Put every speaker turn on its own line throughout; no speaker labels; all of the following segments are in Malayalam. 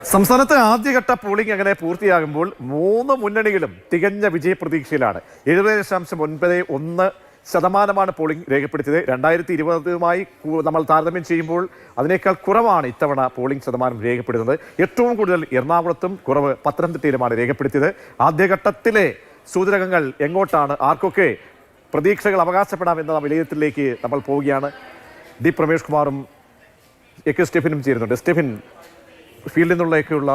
സംസ്ഥാനത്തെ ആദ്യഘട്ട പോളിംഗ് അങ്ങനെ പൂർത്തിയാകുമ്പോൾ മൂന്ന് മുന്നണികളും തികഞ്ഞ വിജയപ്രതീക്ഷയിലാണ്. 70.91% പോളിംഗ് രേഖപ്പെടുത്തിയത്. 2020-മായി നമ്മൾ താരതമ്യം ചെയ്യുമ്പോൾ അതിനേക്കാൾ കുറവാണ് ഇത്തവണ പോളിംഗ് ശതമാനം രേഖപ്പെടുത്തുന്നത്. ഏറ്റവും കൂടുതൽ എറണാകുളത്തും, കുറവ് പത്തനംതിട്ടയിലുമാണ് രേഖപ്പെടുത്തിയത്. ആദ്യഘട്ടത്തിലെ സൂചനകങ്ങൾ എങ്ങോട്ടാണ്, ആർക്കൊക്കെ പ്രതീക്ഷകൾ അവകാശപ്പെടാമെന്ന വിലയിരുത്തലിലേക്ക് നമ്മൾ പോവുകയാണ്. ഡി പ്രമേഷ് കുമാറും എ.കെ. സ്റ്റെഫിനും ചേരുന്നുണ്ട്. സ്റ്റെഫിൻ, ഫീൽഡിൽ നിന്നുള്ളൊക്കെയുള്ള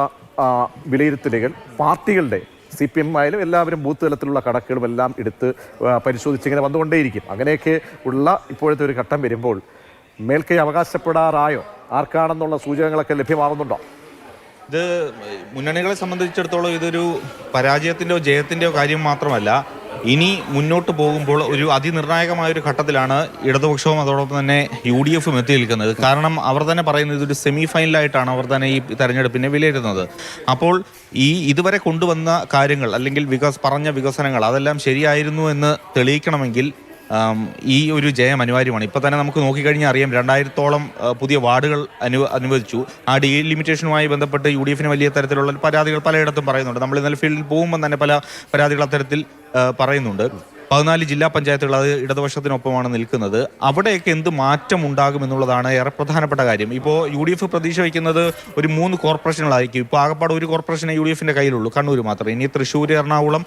വിലയിരുത്തലുകൾ പാർട്ടികളുടെ CPM ആയാലും എല്ലാവരും ബൂത്ത് തലത്തിലുള്ള കണക്കുകളും എല്ലാം എടുത്ത് പരിശോധിച്ചിങ്ങനെ വന്നുകൊണ്ടേയിരിക്കും. അങ്ങനെയൊക്കെ ഉള്ള ഇപ്പോഴത്തെ ഒരു ഘട്ടം വരുമ്പോൾ മേൽക്കൈ അവകാശപ്പെടാറായോ? ആർക്കാണെന്നുള്ള സൂചനകളൊക്കെ ലഭ്യമാകുന്നുണ്ടോ?
ഇത് മുന്നണികളെ സംബന്ധിച്ചിടത്തോളം ഇതൊരു പരാജയത്തിൻ്റെയോ ജയത്തിൻ്റെയോ കാര്യം മാത്രമല്ല. മുന്നോട്ട് പോകുമ്പോൾ ഒരു അതിനിർണായകമായൊരു ഘട്ടത്തിലാണ് ഇടതുപക്ഷവും അതോടൊപ്പം തന്നെ UDF എത്തി നിൽക്കുന്നത്. കാരണം അവർ തന്നെ പറയുന്നത് ഇതൊരു സെമി ഫൈനലായിട്ടാണ് അവർ തന്നെ ഈ തെരഞ്ഞെടുപ്പിനെ വിലയിരുത്തുന്നത്. അപ്പോൾ ഇതുവരെ കൊണ്ടുവന്ന കാര്യങ്ങൾ അല്ലെങ്കിൽ പറഞ്ഞ വികസനങ്ങൾ അതെല്ലാം ശരിയായിരുന്നു എന്ന് തെളിയിക്കണമെങ്കിൽ ഈ ഒരു ജയം അനിവാര്യമാണ്. ഇപ്പോൾ തന്നെ നമുക്ക് നോക്കിക്കഴിഞ്ഞാൽ അറിയാം, 2000-ഓളം പുതിയ വാർഡുകൾ അനുവദിച്ചു. ആ ഡീലിമിറ്റേഷനുമായി ബന്ധപ്പെട്ട് UDFന് വലിയ തരത്തിലുള്ള പരാതികൾ പലയിടത്തും പറയുന്നുണ്ട്. നമ്മൾ ഇന്നലെ ഫീൽഡിൽ പോകുമ്പോൾ തന്നെ പല പരാതികൾ അത്തരത്തിൽ പറയുന്നുണ്ട്. 14 ജില്ലാ പഞ്ചായത്തുകൾ അത് ഇടതുപക്ഷത്തിനൊപ്പമാണ് നിൽക്കുന്നത്. അവിടെയൊക്കെ എന്ത് മാറ്റം ഉണ്ടാകും എന്നുള്ളതാണ് ഏറെ പ്രധാനപ്പെട്ട കാര്യം. ഇപ്പോൾ UDF പ്രതീക്ഷ വയ്ക്കുന്നത് ഒരു 3 കോർപ്പറേഷനുകളായിരിക്കും. ഇപ്പോൾ ആകപ്പാട് ഒരു കോർപ്പറേഷനെ UDFിൻ്റെ കയ്യിലുള്ളൂ, കണ്ണൂർ മാത്രം. ഇനി തൃശ്ശൂർ, എറണാകുളം,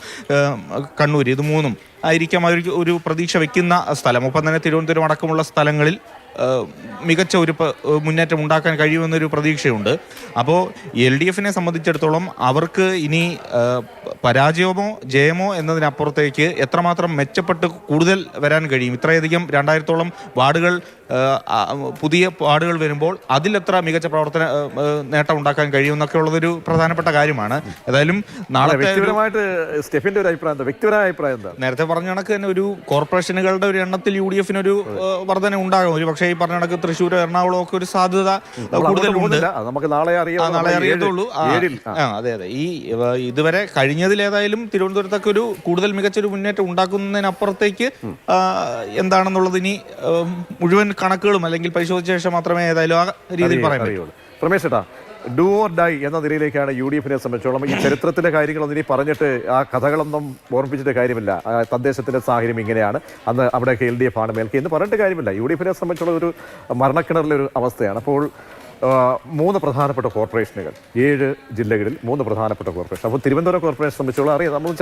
കണ്ണൂർ, ഇത് 3 ആയിരിക്കാം ഒരു പ്രതീക്ഷ വയ്ക്കുന്ന സ്ഥലം. ഒപ്പം തന്നെ തിരുവനന്തപുരം അടക്കമുള്ള സ്ഥലങ്ങളിൽ മികച്ച ഒരു മുന്നേറ്റം ഉണ്ടാക്കാൻ കഴിയുമെന്നൊരു പ്രതീക്ഷയുണ്ട്. അപ്പോൾ LDFിനെ സംബന്ധിച്ചിടത്തോളം അവർക്ക് ഇനി പരാജയമോ ജയമോ എന്നതിനപ്പുറത്തേക്ക് എത്രമാത്രം മെച്ചപ്പെട്ട് കൂടുതൽ വരാൻ കഴിയും. ഇത്രയധികം 2000-ഓളം വാർഡുകൾ, പുതിയ വാർഡുകൾ വരുമ്പോൾ അതിലെത്ര മികച്ച പ്രവർത്തന നേട്ടം ഉണ്ടാക്കാൻ കഴിയുമെന്നൊക്കെ ഉള്ളതൊരു പ്രധാനപ്പെട്ട കാര്യമാണ്. ഏതായാലും നാളെ
സ്റ്റെഫിന്റെ ഒരു അഭിപ്രായം
നേരത്തെ പറഞ്ഞ കണക്ക് തന്നെ ഒരു കോർപ്പറേഷനുകളുടെ ഒരു എണ്ണത്തിൽ UDFിനൊരു വർധന ഉണ്ടാകും. ഒരു പക്ഷേ ഈ പറഞ്ഞ കണക്ക് തൃശ്ശൂർ, എറണാകുളം ഒക്കെ ഒരു സാധ്യത കൂടുതലുണ്ട്.
നമുക്ക് നാളെ
അറിയത്തുള്ളൂ. അതെ. ഇതുവരെ കഴിഞ്ഞതിലേതായാലും തിരുവനന്തപുരത്തൊക്കെ ഒരു കൂടുതൽ മികച്ചൊരു മുന്നേറ്റം ഉണ്ടാക്കുന്നതിനപ്പുറത്തേക്ക് എന്താണെന്നുള്ളത് ഇനി മുഴുവൻ കണക്കുകളും അല്ലെങ്കിൽ പരിശോധിച്ച ശേഷം മാത്രമേ ഏതായാലും ആ രീതിയിൽ പറയാൻ കഴിയുള്ളൂ.
പ്രമേശ് ഏട്ടാ, ഡു ഓർ ഡൈ എന്ന നിലയിലേക്കാണ് UDFിനെ സംബന്ധിച്ചോളം. ഈ ചരിത്രത്തിലെ കാര്യങ്ങളൊന്നും ഇനി പറഞ്ഞിട്ട് ആ കഥകളൊന്നും ഓർമ്മിപ്പിച്ചിട്ട് കാര്യമില്ല. തദ്ദേശത്തിൻ്റെ സാഹചര്യം ഇങ്ങനെയാണ്, അന്ന് അവിടെയൊക്കെ LDF ആണ് മേൽക്കൈ എന്ന് പറഞ്ഞിട്ട് കാര്യമില്ല. UDFിനെ സംബന്ധിച്ചുള്ള ഒരു മരണക്കിണറിലൊരു അവസ്ഥയാണ്. അപ്പോൾ 3 പ്രധാനപ്പെട്ട കോർപ്പറേഷനുകൾ, 7 ജില്ലകളിൽ 3 പ്രധാനപ്പെട്ട കോർപ്പറേഷൻ. അപ്പോൾ തിരുവനന്തപുരം കോർപ്പറേഷൻ സംബന്ധിച്ചോളം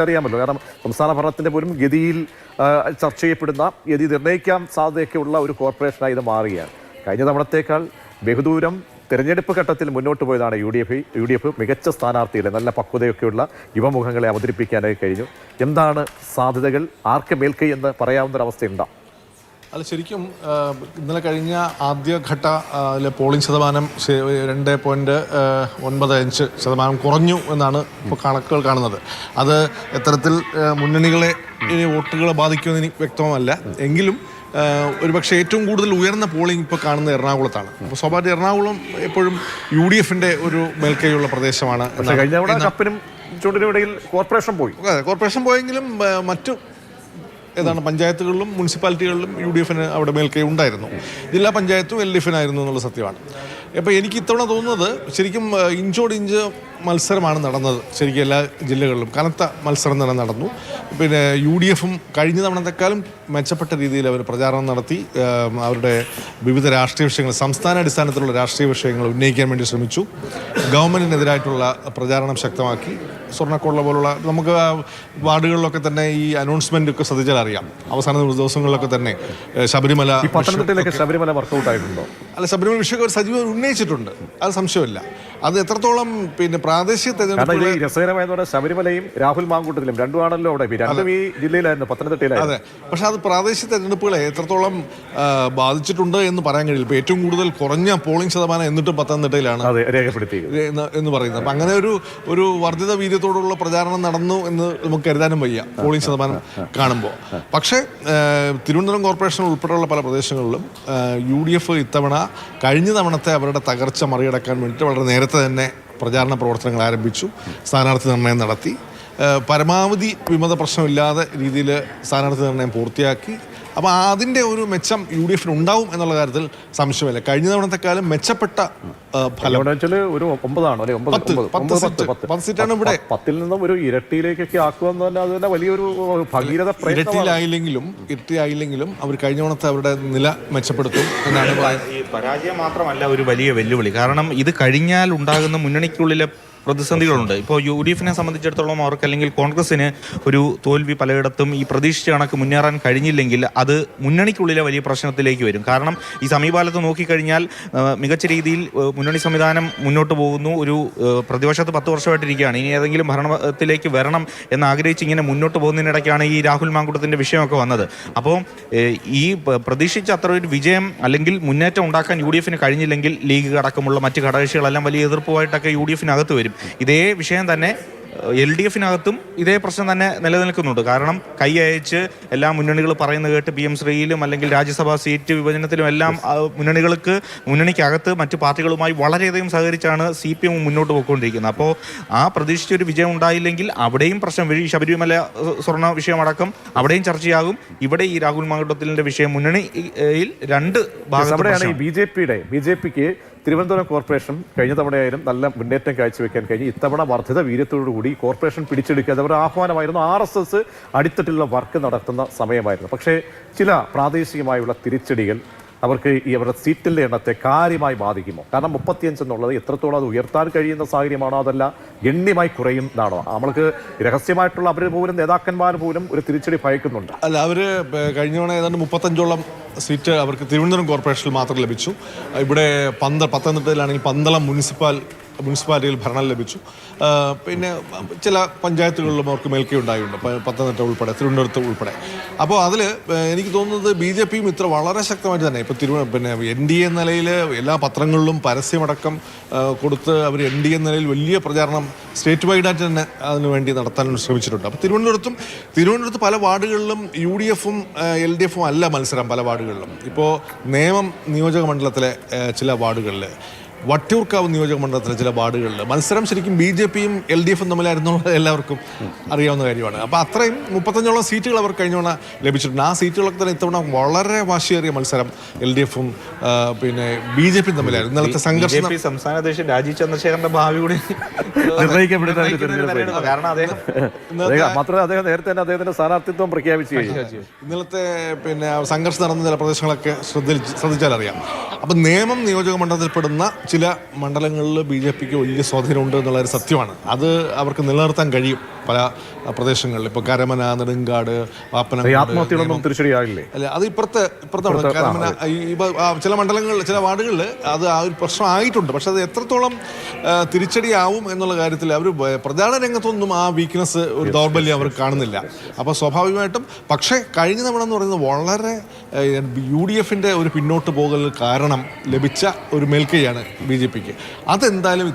അറിയാമല്ലോ. കാരണം സംസ്ഥാന ഭരണത്തിൻ്റെ പോലും ഗതിയിൽ ചർച്ച ചെയ്യപ്പെടുന്ന, ഗതി നിർണ്ണയിക്കാൻ സാധ്യതയൊക്കെയുള്ള ഒരു കോർപ്പറേഷനായി ഇത് മാറുകയാണ്. കഴിഞ്ഞ തവണത്തേക്കാൾ ബഹുദൂരം തെരഞ്ഞെടുപ്പ് ഘട്ടത്തിൽ മുന്നോട്ട് പോയതാണ് UDF. മികച്ച സ്ഥാനാർത്ഥികളെ, നല്ല പക്വതയൊക്കെയുള്ള യുവമുഖങ്ങളെ അവതരിപ്പിക്കാനായി കഴിഞ്ഞു. എന്താണ് സാധ്യതകൾ, ആർക്ക് മേൽക്കൈ എന്ന് പറയാവുന്നൊരവസ്ഥയുണ്ടോ?
അല്ല, ശരിക്കും ഇന്നലെ കഴിഞ്ഞ ആദ്യഘട്ട പോളിംഗ് ശതമാനം 2.95% കുറഞ്ഞു എന്നാണ് ഇപ്പോൾ കണക്കുകൾ കാണുന്നത്. അത് എത്തരത്തിൽ മുന്നണികളെ വോട്ടുകളെ ബാധിക്കുമെന്ന് വ്യക്തമല്ല. എങ്കിലും ഒരുപക്ഷെ ഏറ്റവും കൂടുതൽ ഉയർന്ന പോളിംഗ് ഇപ്പോൾ കാണുന്നത് എറണാകുളത്താണ്. അപ്പോൾ സ്വാഭാവിക എറണാകുളം എപ്പോഴും UDFിൻ്റെ ഒരു മേൽക്കൈയുള്ള പ്രദേശമാണ്. കോർപ്പറേഷൻ പോയെങ്കിലും മറ്റു പഞ്ചായത്തുകളിലും മുനിസിപ്പാലിറ്റികളിലും UDFിന് അവിടെ മേൽക്കൈ ഉണ്ടായിരുന്നു. ജില്ലാ പഞ്ചായത്തും LDFിനായിരുന്നു എന്നുള്ള സത്യമാണ്. അപ്പോൾ എനിക്ക് ഇത്തവണ തോന്നുന്നത് ശരിക്കും ഇഞ്ചോടിഞ്ച് മത്സരമാണ് നടന്നത്. ശരിക്കും എല്ലാ ജില്ലകളിലും കനത്ത മത്സരം തന്നെ നടന്നു. പിന്നെ UDFും കഴിഞ്ഞ തവണത്തെക്കാളും മെച്ചപ്പെട്ട രീതിയിൽ അവർ പ്രചാരണം നടത്തി. അവരുടെ വിവിധ രാഷ്ട്രീയ വിഷയങ്ങൾ, സംസ്ഥാന അടിസ്ഥാനത്തിലുള്ള രാഷ്ട്രീയ വിഷയങ്ങൾ ഉന്നയിക്കാൻ വേണ്ടി ശ്രമിച്ചു. ഗവൺമെൻറ്റിനെതിരായിട്ടുള്ള പ്രചാരണം ശക്തമാക്കി. സ്വർണ്ണക്കൊള്ള പോലുള്ള നമുക്ക് വാർഡുകളിലൊക്കെ തന്നെ ഈ അനൗൺസ്മെൻ്റ് ഒക്കെ ശ്രദ്ധിച്ചാൽ അറിയാം. അവസാന ദിവസങ്ങളിലൊക്കെ തന്നെ ശബരിമല
വർക്കൗട്ട് ആയിട്ടുണ്ടോ?
അല്ല, ശബരിമല വിഷയം അവർ സജീവമായി ഉന്നയിച്ചിട്ടുണ്ട്, അത് സംശയമില്ല. അത് എത്രത്തോളം പ്രാദേശിക തെരഞ്ഞെടുപ്പ്
രസകരമായതോടെ ശബരിമലയും രാഹുൽ മാങ്കൂട്ടത്തിലും രണ്ടുമാണല്ലോ അവിടെ, രണ്ടും ഈ ജില്ലയിലായിരുന്നു, പത്തനംതിട്ടയിലായിരുന്നു.
അതെ, പക്ഷെ അത് പ്രാദേശിക തെരഞ്ഞെടുപ്പുകളെ എത്രത്തോളം ബാധിച്ചിട്ടുണ്ട് എന്ന് പറയാൻ കഴിയില്ല. ഇപ്പോൾ ഏറ്റവും കൂടുതൽ കുറഞ്ഞ പോളിംഗ് ശതമാനം എന്നിട്ടും പത്തനംതിട്ടയിലാണ്
രേഖപ്പെടുത്തി
എന്ന് പറയുന്നത്. അപ്പം അങ്ങനെ ഒരു വർദ്ധിത വീര്യത്തോടുള്ള പ്രചാരണം നടന്നു എന്ന് നമുക്ക് കരുതാനും വയ്യ പോളിംഗ് ശതമാനം കാണുമ്പോൾ. പക്ഷേ തിരുവനന്തപുരം കോർപ്പറേഷൻ ഉൾപ്പെടെയുള്ള പല പ്രദേശങ്ങളിലും UDF ഇത്തവണ കഴിഞ്ഞ തവണത്തെ അവരുടെ തകർച്ച മറികടക്കാൻ വേണ്ടിയിട്ട് വളരെ നേരത്തെ തന്നെ പ്രചാരണ പ്രവർത്തനങ്ങൾ ആരംഭിച്ചു. സ്ഥാനാർത്ഥി നിർണ്ണയം നടത്തി. പരമാവധി വിമത പ്രശ്നമില്ലാതെ രീതിയിൽ സ്ഥാനാർത്ഥി നിർണ്ണയം പൂർത്തിയാക്കി. അപ്പോൾ അതിൻ്റെ ഒരു മെച്ചം UDF ഉണ്ടാവും എന്നുള്ള കാര്യത്തിൽ സംശയമില്ല. കഴിഞ്ഞ തവണത്തെക്കാലം മെച്ചപ്പെട്ട ഫലം.
ഒരു 9 അല്ലെ
10 സീറ്റാണ് ഇവിടെ.
10-ൽ നിന്നും ഒരു ഇരട്ടിയിലേക്കൊക്കെ ആക്കുമെന്ന് തന്നെ അത് തന്നെ വലിയൊരു ഭഗീരഥ
ഇരട്ടിയിലായില്ലെങ്കിലും അവർ കഴിഞ്ഞ തവണത്തെ അവരുടെ നില മെച്ചപ്പെടുത്തും എന്നാണ്
ഈ പരാജയം മാത്രമല്ല ഒരു വലിയ വെല്ലുവിളി. കാരണം ഇത് കഴിഞ്ഞാൽ ഉണ്ടാകുന്ന മുന്നണിക്കുള്ളിലെ പ്രതിസന്ധികളുണ്ട്. ഇപ്പോൾ UDF സംബന്ധിച്ചിടത്തോളം അവർക്ക് അല്ലെങ്കിൽ കോൺഗ്രസിന് ഒരു തോൽവി പലയിടത്തും ഈ പ്രതീക്ഷിച്ച കണക്ക് മുന്നേറാൻ കഴിഞ്ഞില്ലെങ്കിൽ അത് മുന്നണിക്കുള്ളിലെ വലിയ പ്രശ്നത്തിലേക്ക് വരും. കാരണം ഈ സമീപകാലത്ത് നോക്കിക്കഴിഞ്ഞാൽ മികച്ച രീതിയിൽ മുന്നണി സംവിധാനം മുന്നോട്ട് പോകുന്നു. ഒരു പ്രതിപക്ഷത്ത് 10 വർഷമായിട്ടിരിക്കുകയാണ്. ഇനി ഏതെങ്കിലും ഭരണത്തിലേക്ക് വരണം എന്ന് ആഗ്രഹിച്ച് ഇങ്ങനെ മുന്നോട്ട് പോകുന്നതിനിടയ്ക്കാണ് ഈ രാഹുൽ മാങ്കൂട്ടത്തിൻ്റെ വിഷയമൊക്കെ വന്നത്. അപ്പോൾ ഈ പ്രതീക്ഷിച്ച അത്ര ഒരു വിജയം അല്ലെങ്കിൽ മുന്നേറ്റം ഉണ്ടാക്കാൻ UDF കഴിഞ്ഞില്ലെങ്കിൽ ലീഗ് അടക്കമുള്ള മറ്റ് ഘടകകക്ഷികളെല്ലാം വലിയ എതിർപ്പുമായിട്ടൊക്കെ UDF വരും. ഇതേ വിഷയം തന്നെ LDF ഇതേ പ്രശ്നം തന്നെ നിലനിൽക്കുന്നുണ്ട്. കാരണം കൈ അയച്ച് എല്ലാ മുന്നണികൾ പറയുന്നത് കേട്ട് PM ശ്രീയിലും അല്ലെങ്കിൽ രാജ്യസഭാ സീറ്റ് വിഭജനത്തിലും എല്ലാം മുന്നണിക്കകത്ത് മറ്റു പാർട്ടികളുമായി വളരെയധികം സഹകരിച്ചാണ് CPM മുന്നോട്ട് പോയിക്കൊണ്ടിരിക്കുന്നത്. അപ്പോൾ ആ പ്രതീക്ഷിച്ചൊരു വിജയം ഉണ്ടായില്ലെങ്കിൽ അവിടെയും പ്രശ്നം വരും. ശബരിമല സ്വർണ്ണ വിഷയമടക്കം അവിടെയും ചർച്ചയാകും. ഇവിടെ ഈ രാഹുൽ മാങ്കൂട്ടത്തിലിന്റെ വിഷയം മുന്നണിയിൽ രണ്ട് ഭാഗത്താണ്.
BJPക്ക് തിരുവനന്തപുരം കോർപ്പറേഷൻ കഴിഞ്ഞ തവണയായാലും നല്ല മുന്നേറ്റം കാഴ്ചവെക്കാൻ കഴിഞ്ഞു. ഇത്തവണ വർദ്ധിത വീര്യത്തോടുകൂടി കോർപ്പറേഷൻ പിടിച്ചെടുക്കുക അത് അവരുടെ ആഹ്വാനമായിരുന്നു. RSS അടിത്തട്ടിലുള്ള വർക്ക് നടത്തുന്ന സമയമായിരുന്നു. പക്ഷേ ചില പ്രാദേശികമായുള്ള തിരിച്ചടികൾ അവർക്ക് ഈ അവരുടെ സീറ്റിൻ്റെ എണ്ണത്തെ കാര്യമായി ബാധിക്കുമോ? കാരണം 35 എന്നുള്ളത് എത്രത്തോളം അത് ഉയർത്താൻ കഴിയുന്ന സാഹചര്യമാണോ, അതല്ല ഗണ്യമായി കുറയുന്നതാണോ? നമ്മൾക്ക് രഹസ്യമായിട്ടുള്ള അവർ പോലും നേതാക്കന്മാർ പോലും ഒരു തിരിച്ചടി ഭയക്കുന്നുണ്ട്.
അല്ല, അവർ കഴിഞ്ഞ തവണ ഏതാണ്ട് 35ഓളം സീറ്റ് അവർക്ക് തിരുവനന്തപുരം കോർപ്പറേഷനിൽ മാത്രം ലഭിച്ചു. ഇവിടെ പത്തനംതിട്ടയിലാണെങ്കിൽ പന്തളം മുനിസിപ്പാലിറ്റിയിൽ ഭരണം ലഭിച്ചു. പിന്നെ ചില പഞ്ചായത്തുകളിലും അവർക്ക് മേൽക്കൈ ഉണ്ടായിട്ടുണ്ട്, പത്തനംതിട്ട ഉൾപ്പെടെ തിരുവനന്തപുരത്ത് ഉൾപ്പെടെ. അപ്പോൾ അതിൽ എനിക്ക് തോന്നുന്നത് BJPയും ഇത്ര വളരെ ശക്തമായിട്ട് തന്നെ ഇപ്പോൾ പിന്നെ NDA നിലയിൽ എല്ലാ പത്രങ്ങളിലും പരസ്യമടക്കം കൊടുത്ത് അവർ NDA നിലയിൽ വലിയ പ്രചാരണം സ്റ്റേറ്റ് വൈഡായിട്ട് തന്നെ അതിനു വേണ്ടി നടത്താൻ ശ്രമിച്ചിട്ടുണ്ട്. അപ്പോൾ തിരുവനന്തപുരത്ത് പല വാർഡുകളിലും UDFും LDFും അല്ല മത്സരം. പല വാർഡുകളിലും ഇപ്പോൾ നേമം നിയോജക മണ്ഡലത്തിലെ ചില വാർഡുകളിൽ, വട്ടിയൂർക്കാവ് നിയോജക മണ്ഡലത്തിലെ ചില വാർഡുകളിൽ മത്സരം ശരിക്കും BJPയും LDFും തമ്മിലായിരുന്നു എല്ലാവർക്കും അറിയാവുന്ന കാര്യമാണ്. അപ്പോൾ അത്രയും 35ഓളം സീറ്റുകൾ അവർ കഴിഞ്ഞ തവണ ലഭിച്ചിട്ടുണ്ട്. ആ സീറ്റുകളൊക്കെ തന്നെ ഇത്തവണ വളരെ വാശിയേറിയ മത്സരം LDFും പിന്നെ BJPയും തമ്മിലായിരുന്നു. ഇന്നലത്തെ സംഘർഷം
സംസ്ഥാന അധ്യക്ഷൻ രാജീവ് ചന്ദ്രശേഖരന്റെ ഭാവി കൂടി
മാത്രമേ അദ്ദേഹം നേരത്തെ തന്നെ അദ്ദേഹത്തിന്റെ സ്ഥാനാർത്ഥിത്വം പ്രഖ്യാപിച്ചു കഴിഞ്ഞു.
ഇന്നലത്തെ പിന്നെ സംഘർഷം നടന്ന ചില പ്രദേശങ്ങളൊക്കെ ശ്രദ്ധിച്ചാൽ അറിയാം. അപ്പം നേമം നിയോജക മണ്ഡലത്തിൽപ്പെടുന്ന ചില മണ്ഡലങ്ങളിൽ BJPക്ക് വലിയ സ്വാധീനമുണ്ട് എന്നുള്ളൊരു സത്യമാണ്. അത് അവർക്ക് നിലനിർത്താൻ കഴിയും പല പ്രദേശങ്ങളിൽ. ഇപ്പോൾ കരമന, നെടുങ്കാട്,
ആത്മഹത്യകളൊന്നും തിരിച്ചടിയാകില്ലേ?
അല്ല, അത് ഇപ്പുറത്താണ് കരമന. ചില മണ്ഡലങ്ങളിൽ ചില വാർഡുകളിൽ അത് ആ ഒരു പ്രശ്നമായിട്ടുണ്ട്. പക്ഷെ അത് എത്രത്തോളം തിരിച്ചടിയാവും എന്നുള്ള കാര്യത്തിൽ അവർ പ്രചാരണ രംഗത്തൊന്നും ആ വീക്ക്നെസ്, ഒരു ദൗർബല്യം അവർ കാണുന്നില്ല. അപ്പോൾ സ്വാഭാവികമായിട്ടും പക്ഷേ കഴിഞ്ഞ തവണ എന്ന് പറയുന്നത് വളരെ UDFന്റെ ഒരു പിന്നോട്ട് പോകൽ കാരണം ലഭിച്ച ഒരു മേൽക്കൈയാണ് BJPക്ക്. അതെന്തായാലും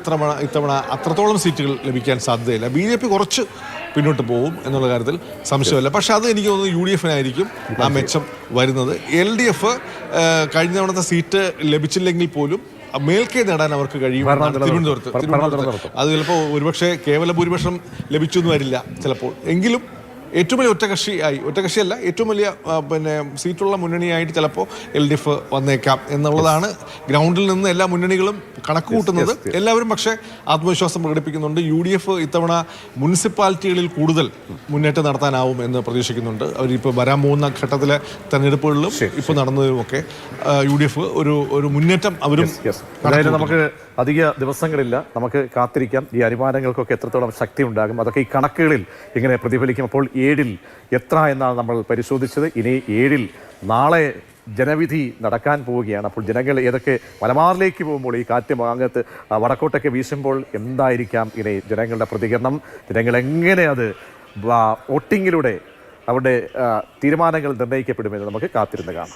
ഇത്തവണ അത്രത്തോളം സീറ്റുകൾ ലഭിക്കാൻ സാധ്യതയില്ല. BJP കുറച്ച് പിന്നോട്ട് പോകും എന്നുള്ള കാര്യത്തിൽ സംശയമില്ല. പക്ഷെ അത് എനിക്ക് തോന്നുന്നു UDFനായിരിക്കും ആ മെച്ചം വരുന്നത്. LDF കഴിഞ്ഞ തവണത്തെ സീറ്റ് ലഭിച്ചില്ലെങ്കിൽ പോലും മേൽക്കൈ നേടാൻ അവർക്ക് കഴിയും. തിരുവനന്തപുരത്ത് അത് ചിലപ്പോൾ ഒരുപക്ഷെ കേവല ഭൂരിപക്ഷം ലഭിച്ചു എന്ന് വരില്ല ചിലപ്പോൾ. എങ്കിലും ഏറ്റവും വലിയ ഒറ്റകക്ഷിയല്ല, ഏറ്റവും വലിയ പിന്നെ സീറ്റുള്ള മുന്നണിയായിട്ട് ചിലപ്പോൾ LDF വന്നേക്കാം എന്നുള്ളതാണ് ഗ്രൗണ്ടിൽ നിന്ന് എല്ലാ മുന്നണികളും കണക്ക് കൂട്ടുന്നത്. എല്ലാവരും പക്ഷേ ആത്മവിശ്വാസം പ്രകടിപ്പിക്കുന്നുണ്ട്. UDF ഇത്തവണ മുനിസിപ്പാലിറ്റികളിൽ കൂടുതൽ മുന്നേറ്റം നടത്താനാവും എന്ന് പ്രതീക്ഷിക്കുന്നുണ്ട്. അവരിപ്പോൾ വരാൻ പോകുന്ന ഘട്ടത്തിലെ തെരഞ്ഞെടുപ്പുകളിലും ഇപ്പോൾ നടന്നതിലുമൊക്കെ UDF ഒരു മുന്നേറ്റം അവരും.
അതായത് നമുക്ക് അധിക ദിവസങ്ങളില്ല, നമുക്ക് കാത്തിരിക്കാം ഈ അനുമാനങ്ങൾക്കൊക്കെ എത്രത്തോളം ശക്തി ഉണ്ടാകും. അതൊക്കെ ഈ കണക്കുകളിൽ ഇങ്ങനെ പ്രതിഫലിക്കും. അപ്പോൾ 7-ൽ എത്ര എന്നാണ് നമ്മൾ പരിശോധിച്ചത്. ഇനി 7-ൽ നാളെ ജനവിധി നടക്കാൻ പോവുകയാണ്. അപ്പോൾ ജനങ്ങൾ ഏതൊക്കെ മലബാറിലേക്ക് പോകുമ്പോൾ ഈ കാറ്റ് ഭാഗത്ത് വടക്കോട്ടൊക്കെ വീശുമ്പോൾ എന്തായിരിക്കാം ഇനി ജനങ്ങളുടെ പ്രതികരണം, ജനങ്ങൾ എങ്ങനെ അത് വോട്ടിങ്ങിലൂടെ അവരുടെ തീരുമാനങ്ങൾ നിർണ്ണയിക്കപ്പെടുമെന്ന് നമുക്ക് കാത്തിരുന്ന് കാണാം.